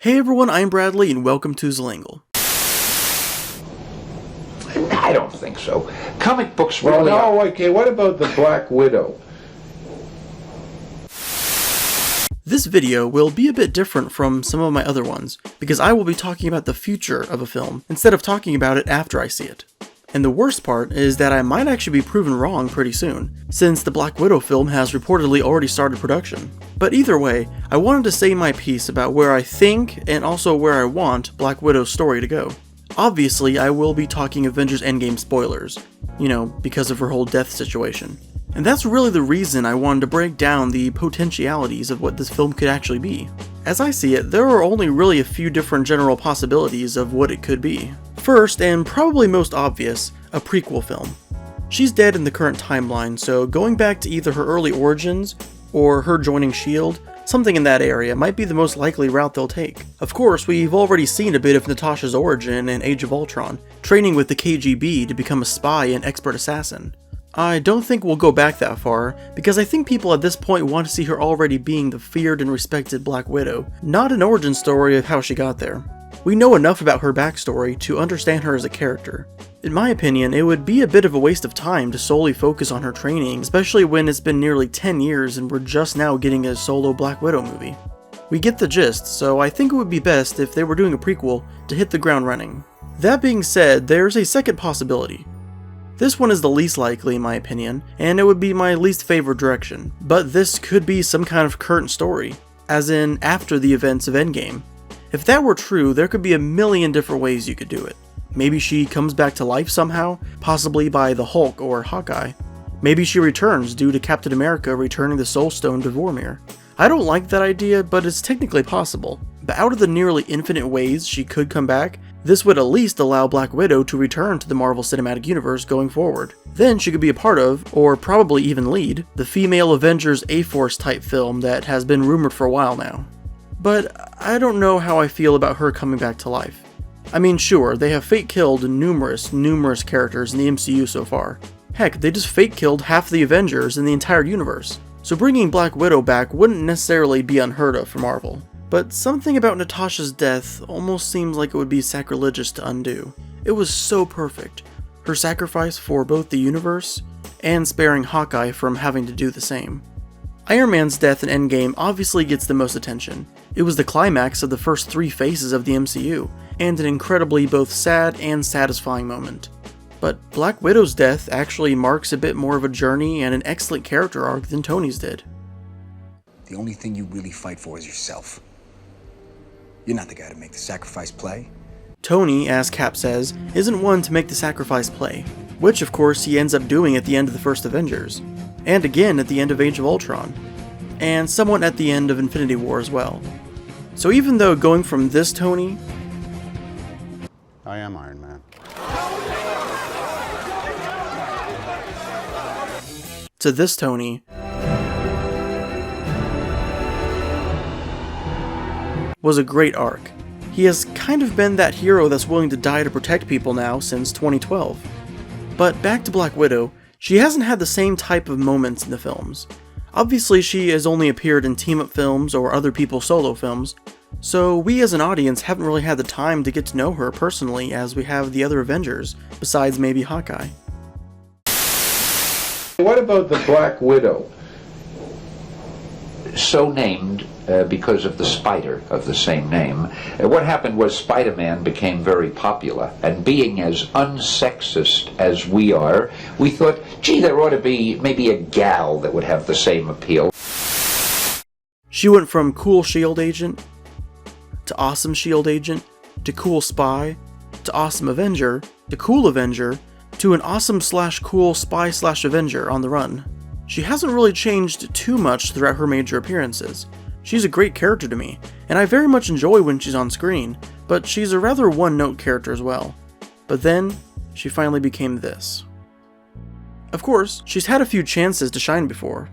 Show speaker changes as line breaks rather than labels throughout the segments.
Hey everyone, I'm Bradley and welcome to Zlangle.
I don't think so. Comic books
Well,
really
no,
are.
okay, what about the Black Widow?
This video will be a bit different from some of my other ones, because I will be talking about the future of a film, instead of talking about it after I see it. And the worst part is that I might actually be proven wrong pretty soon, since the Black Widow film has reportedly already started production. But either way, I wanted to say my piece about where I think, and also where I want, Black Widow's story to go. Obviously, I will be talking Avengers Endgame spoilers, because of her whole death situation. And that's really the reason I wanted to break down the potentialities of what this film could actually be. As I see it, there are only really a few different general possibilities of what it could be. First, and probably most obvious, a prequel film. She's dead in the current timeline, so going back to either her early origins, or her joining S.H.I.E.L.D., something in that area might be the most likely route they'll take. Of course, we've already seen a bit of Natasha's origin in Age of Ultron, training with the KGB to become a spy and expert assassin. I don't think we'll go back that far, because I think people at this point want to see her already being the feared and respected Black Widow, not an origin story of how she got there. We know enough about her backstory to understand her as a character. In my opinion, it would be a bit of a waste of time to solely focus on her training, especially when it's been nearly 10 years and we're just now getting a solo Black Widow movie. We get the gist, so I think it would be best if they were doing a prequel to hit the ground running. That being said, there's a second possibility. This one is the least likely in my opinion, and it would be my least favorite direction, but this could be some kind of current story, as in after the events of Endgame. If that were true, there could be a million different ways you could do it. Maybe she comes back to life somehow, possibly by the Hulk or Hawkeye. Maybe she returns due to Captain America returning the Soul Stone to Vormir. I don't like that idea, but it's technically possible. But out of the nearly infinite ways she could come back, this would at least allow Black Widow to return to the Marvel Cinematic Universe going forward. Then she could be a part of, or probably even lead, the female Avengers A-Force type film that has been rumored for a while now. But I don't know how I feel about her coming back to life. I mean, sure, they have fake killed numerous characters in the MCU so far. Heck, they just fake killed half the Avengers in the entire universe. So bringing Black Widow back wouldn't necessarily be unheard of for Marvel. But something about Natasha's death almost seems like it would be sacrilegious to undo. It was so perfect. Her sacrifice for both the universe, and sparing Hawkeye from having to do the same. Iron Man's death in Endgame obviously gets the most attention. It was the climax of the first 3 phases of the MCU, and an incredibly both sad and satisfying moment. But Black Widow's death actually marks a bit more of a journey and an excellent character arc than Tony's did.
The only thing you really fight for is yourself. You're not the guy to make the sacrifice play.
Tony, as Cap says, isn't one to make the sacrifice play, which of course he ends up doing at the end of the first Avengers, and again at the end of Age of Ultron, and somewhat at the end of Infinity War as well. So even though going from this Tony...
I am Iron Man.
to this Tony was a great arc. He has kind of been that hero that's willing to die to protect people now since 2012. But back to Black Widow, she hasn't had the same type of moments in the films. Obviously she has only appeared in team-up films or other people's solo films, so we as an audience haven't really had the time to get to know her personally as we have the other Avengers, besides maybe Hawkeye.
What about the Black Widow?
So named because of the spider of the same name. What happened was Spider-Man became very popular, and being as unsexist as we are, we thought, gee, there ought to be maybe a gal that would have the same appeal.
She went from cool S.H.I.E.L.D. agent, to awesome S.H.I.E.L.D. agent, to cool spy, to awesome Avenger, to cool Avenger, to an awesome/cool spy/Avenger on the run. She hasn't really changed too much throughout her major appearances. She's a great character to me, and I very much enjoy when she's on screen, but she's a rather one-note character as well. But then, she finally became this. Of course, she's had a few chances to shine before.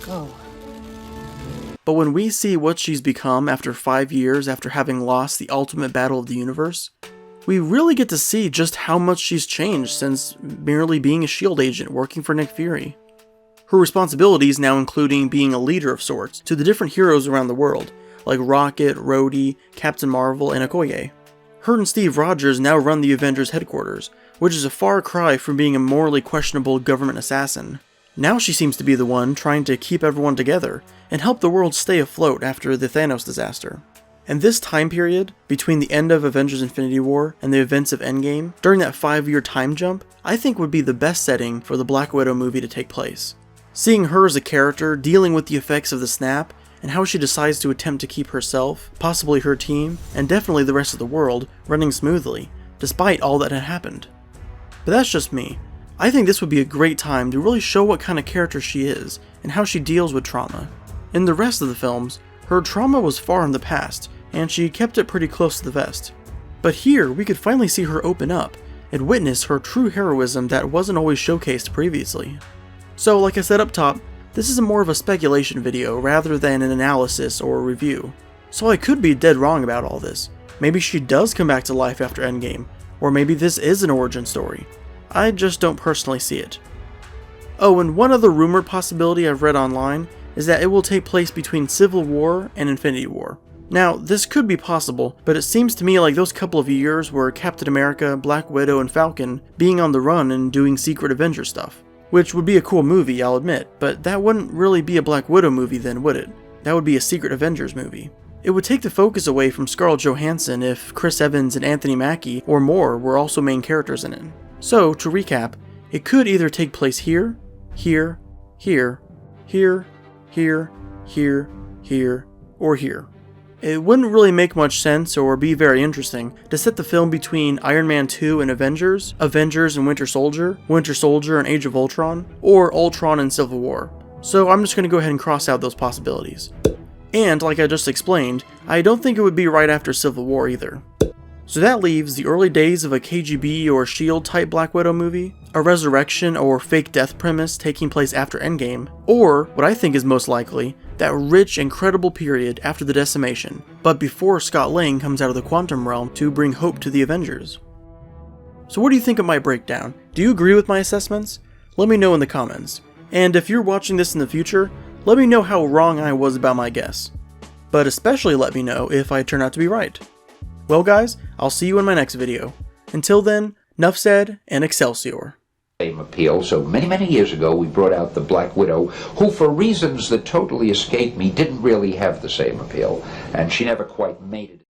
Go. But when we see what she's become after 5 years after having lost the ultimate battle of the universe, We really get to see just how much she's changed since merely being a S.H.I.E.L.D. agent working for Nick Fury. Her responsibilities now including being a leader of sorts to the different heroes around the world, like Rocket, Rhodey, Captain Marvel, and Okoye. Her and Steve Rogers now run the Avengers headquarters, which is a far cry from being a morally questionable government assassin. Now she seems to be the one trying to keep everyone together and help the world stay afloat after the Thanos disaster. And this time period, between the end of Avengers Infinity War and the events of Endgame, during that 5-year time jump, I think would be the best setting for the Black Widow movie to take place. Seeing her as a character dealing with the effects of the snap, and how she decides to attempt to keep herself, possibly her team, and definitely the rest of the world, running smoothly, despite all that had happened. But that's just me. I think this would be a great time to really show what kind of character she is, and how she deals with trauma. In the rest of the films, her trauma was far in the past, and she kept it pretty close to the vest. But here, we could finally see her open up, and witness her true heroism that wasn't always showcased previously. So, like I said up top, this is more of a speculation video rather than an analysis or a review. So I could be dead wrong about all this. Maybe she does come back to life after Endgame, or maybe this is an origin story. I just don't personally see it. Oh, and one other rumored possibility I've read online is that it will take place between Civil War and Infinity War. Now, this could be possible, but it seems to me like those couple of years were Captain America, Black Widow, and Falcon being on the run and doing Secret Avengers stuff. Which would be a cool movie, I'll admit, but that wouldn't really be a Black Widow movie then, would it? That would be a Secret Avengers movie. It would take the focus away from Scarlett Johansson if Chris Evans and Anthony Mackie or more were also main characters in it. So, to recap, it could either take place here, here, here, here, here, here, here, or here. It wouldn't really make much sense or be very interesting to set the film between Iron Man 2 and Avengers, Avengers and Winter Soldier and Age of Ultron, or Ultron and Civil War. So I'm just going to go ahead and cross out those possibilities. And like I just explained, I don't think it would be right after Civil War either. So that leaves the early days of a KGB or S.H.I.E.L.D. type Black Widow movie, a resurrection or fake death premise taking place after Endgame, or, what I think is most likely, that rich, incredible period after the decimation, but before Scott Lang comes out of the quantum realm to bring hope to the Avengers. So what do you think of my breakdown? Do you agree with my assessments? Let me know in the comments. And if you're watching this in the future, let me know how wrong I was about my guess. But especially let me know if I turn out to be right. Well guys, I'll see you in my next video. Until then, nuff said, and Excelsior.
Same appeal. So many years ago we brought out the Black Widow, who for reasons that totally escape me didn't really have the same appeal, and she never quite made it.